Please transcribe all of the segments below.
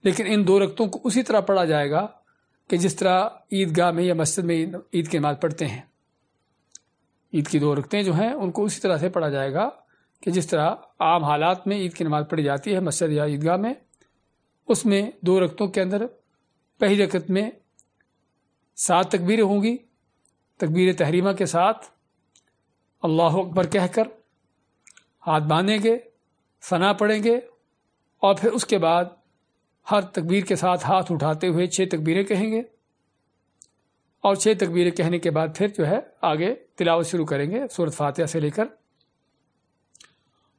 لیکن ان 2 رکعتوں کو اسی طرح پڑھا جائے گا کہ جس طرح عیدگاہ میں یا مسجد میں عید کی نماز پڑھتے ہیں. عید کی 2 رکعتیں جو ہیں ان کو اسی طرح سے پڑھا جائے گا کہ جس طرح عام حالات میں عید کی نماز پڑھی جاتی ہے مسجد یا عیدگاہ میں. اس میں 2 رکعتوں کے اندر پہلی رکعت میں 7 تکبیریں ہوں گی. تکبیر تحریمہ کے ساتھ اللہ اکبر کہہ کر ہاتھ باندھیں گے، ثنا پڑھیں گے، اور پھر اس کے بعد ہر تکبیر کے ساتھ ہاتھ اٹھاتے ہوئے 6 تکبیریں کہیں گے، اور 6 تکبیریں کہنے کے بعد پھر جو ہے آگے تلاوت شروع کریں گے سورۃ فاتحہ سے لے کر.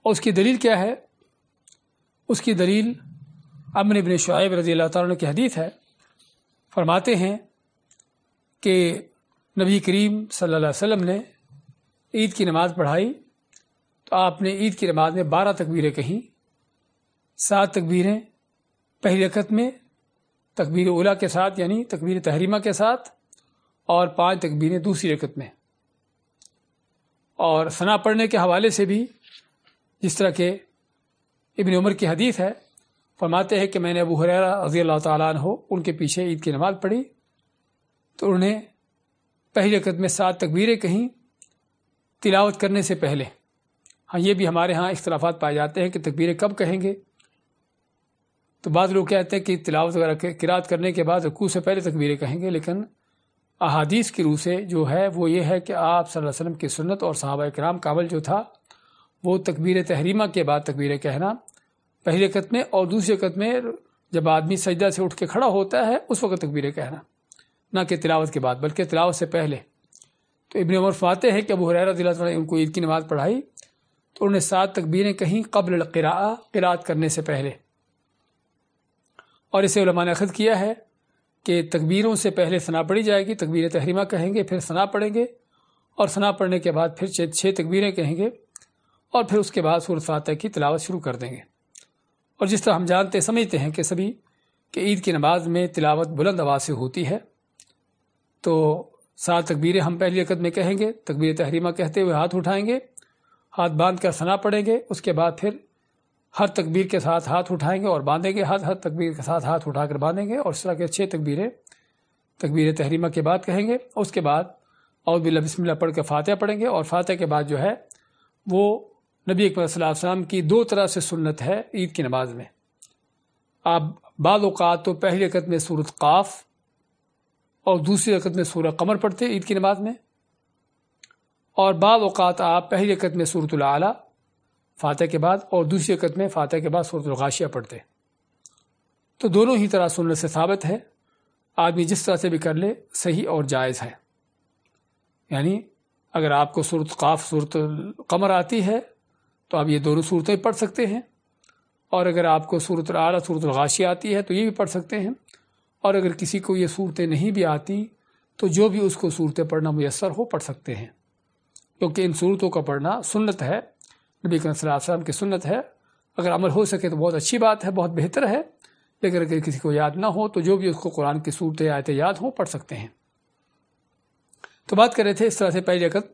اور اس کی دلیل کیا ہے؟ اس کی دلیل عمرو بن شعیب رضی اللہ تعالیٰ عنہ کی حدیث ہے. فرماتے ہیں کہ نبی کریم صلی اللہ علیہ وسلم نے عید کی نماز پڑھائی تو آپ نے عید کی نماز میں 12 تکبیریں کہیں. 7 تکبیریں پہلی رکعت میں تکبیر اولیٰ کے ساتھ یعنی تکبیر تحریمہ کے ساتھ، اور 5 تکبیریں دوسری رکعت میں. اور ثنا پڑھنے کے حوالے سے بھی جس طرح کہ ابن عمر کی حدیث ہے، فرماتے ہیں کہ میں نے ابو ہریرہ رضی اللہ تعالیٰ عنہ ان کے پیچھے عید کی نماز پڑھی تو انہوں نے پہلی رکعت میں 7 تکبیریں کہیں تلاوت کرنے سے پہلے. ہاں یہ بھی ہمارے ہاں اختلافات پائے جاتے ہیں کہ تکبیریں کب کہیں گے. تو بعض لوگ کہتے ہیں کہ تلاوت وغیرہ قرات کرنے کے بعد رکوع سے پہلے تکبیریں کہیں گے، لیکن احادیث کی روح سے جو ہے وہ یہ ہے کہ آپ صلی اللہ علیہ وسلم کی سنت اور صحابہ کرام کا عمل جو تھا وہ تکبیر تحریمہ کے بعد تکبیریں کہنا پہلی رکعت میں، اور دوسری رکعت میں جب آدمی سجدہ سے اٹھ کے کھڑا ہوتا ہے اس وقت تکبیریں کہنا، نہ کہ تلاوت کے بعد بلکہ تلاوت سے پہلے. تو ابن عمر فرماتے ہیں کہ ابو ہریرہ رضی اللہ عنہ نے ان کو عید کی نماز پڑھائی تو انہوں نے 7 تکبیریں کہیں قبل القراءہ، قرات کرنے سے پہلے. اور اسے علماء نے اخذ کیا ہے کہ تکبیروں سے پہلے ثنا پڑھی جائے گی، تکبیر تحریمہ کہیں گے، پھر ثنا پڑھیں گے، اور ثنا پڑھنے کے بعد پھر 6 تکبیریں کہیں گے، اور پھر اس کے بعد سورۃ فاتحہ کی تلاوت شروع کر دیں گے. اور جس طرح ہم جانتے سمجھتے ہیں کہ سبھی کہ عید کی نماز میں تلاوت بلند آواز سے ہوتی ہے، تو 7 تکبیریں ہم پہلی رکعت میں کہیں گے، تکبیر تحریمہ کہتے ہوئے ہاتھ اٹھائیں گے، ہاتھ باندھ کر ثنا پڑھیں گے، اس کے بعد پھر ہر تکبیر کے ساتھ ہاتھ اٹھائیں گے اور باندھیں گے، ہر تکبیر کے ساتھ ہاتھ اٹھا کر باندھیں گے، اور اس طرح کے 6 تکبیریں تکبیر تحریمہ کے بعد کہیں گے. اس کے بعد اعوذ باللہ بسم اللہ پڑھ کے فاتحہ پڑھیں گے، اور فاتحہ کے بعد جو ہے وہ نبی اکرم صلی اللہ علیہ وسلم کی 2 طرح سے سنت ہے عید کی نماز میں. آپ بعض اوقات تو پہلی رکعت میں سورۃ قاف اور دوسری رکعت میں سورہ قمر پڑھتے عید کی نماز میں، اور بعض اوقات آپ پہلی رکعت میں سورۃ الاعلیٰ فاتحہ کے بعد اور دوسری رکعت میں فاتحہ کے بعد سورۃ الغاشیہ پڑھتے. تو دونوں ہی طرح سنت سے ثابت ہے، آدمی جس طرح سے بھی کر لے صحیح اور جائز ہے. یعنی اگر آپ کو سورۃ قاف سورۃ القمر آتی ہے تو آپ یہ دونوں صورتیں پڑھ سکتے ہیں، اور اگر آپ کو سورۃ الاعلیٰ سورۃ الغاشیہ آتی ہے تو یہ بھی پڑھ سکتے ہیں، اور اگر کسی کو یہ صورتیں نہیں بھی آتی تو جو بھی اس کو صورتیں پڑھنا میسر ہو پڑھ سکتے ہیں، کیونکہ ان صورتوں کا پڑھنا سنت ہے، نبی کریم صلی اللہ علیہ وسلم کی سنت ہے. اگر عمل ہو سکے تو بہت اچھی بات ہے، بہت بہتر ہے، لیکن اگر کسی کو یاد نہ ہو تو جو بھی اس کو قرآن کی صورتیں آیتیں یاد ہوں پڑھ سکتے ہیں. تو بات کر رہے تھے اس طرح سے پہلی رکعت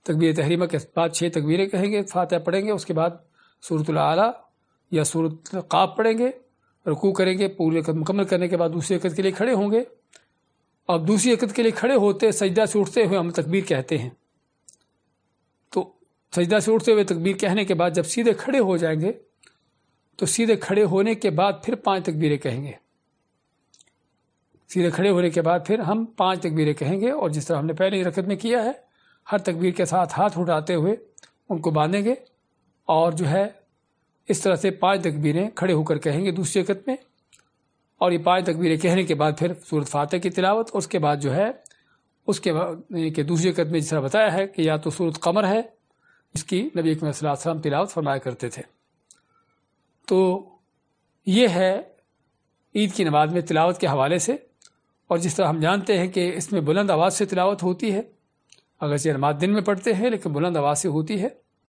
تکبیر تحریمہ کے بعد 6 تکبیریں کہیں گے، فاتحہ پڑھیں گے، اس کے بعد سورۃ الاعلیٰ یا سورۃ قاف پڑھیں گے، رکوع کریں گے، پوری رکعت مکمل کرنے کے بعد دوسری رکعت کے لیے کھڑے ہوں گے. اب دوسری رکعت کے لیے کھڑے ہوتے سجدہ سے اٹھتے ہوئے ہم تکبیر کہتے ہیں، تو سجدہ سے اٹھتے ہوئے تکبیر کہنے کے بعد جب سیدھے کھڑے ہو جائیں گے تو سیدھے کھڑے ہونے کے بعد پھر 5 تکبیریں کہیں گے. سیدھے کھڑے ہونے کے بعد پھر ہم 5 تکبیریں کہیں گے، اور جس طرح ہم نے پہلی رکعت میں کیا ہے ہر تکبیر کے ساتھ ہاتھ اٹھاتے ہوئے ان کو باندھیں گے، اور جو ہے اس طرح سے 5 تکبیریں کھڑے ہو کر کہیں گے دوسری رکعت میں. اور یہ 5 تکبیریں کہنے کے بعد پھر سورۃ فاتحہ کی تلاوت، اس کے بعد جو ہے اس کے بعد کہ دوسری رکعت میں جس طرح بتایا ہے کہ یا تو سورۃ قمر ہے اس کی نبی اکرم صلی اللہ علیہ وسلم تلاوت فرمایا کرتے تھے. تو یہ ہے عید کی نماز میں تلاوت کے حوالے سے. اور جس طرح ہم جانتے ہیں کہ اس میں بلند آواز سے تلاوت ہوتی ہے، اگرچہ نماز دن میں پڑھتے ہیں لیکن بلند آواز سے ہوتی ہے.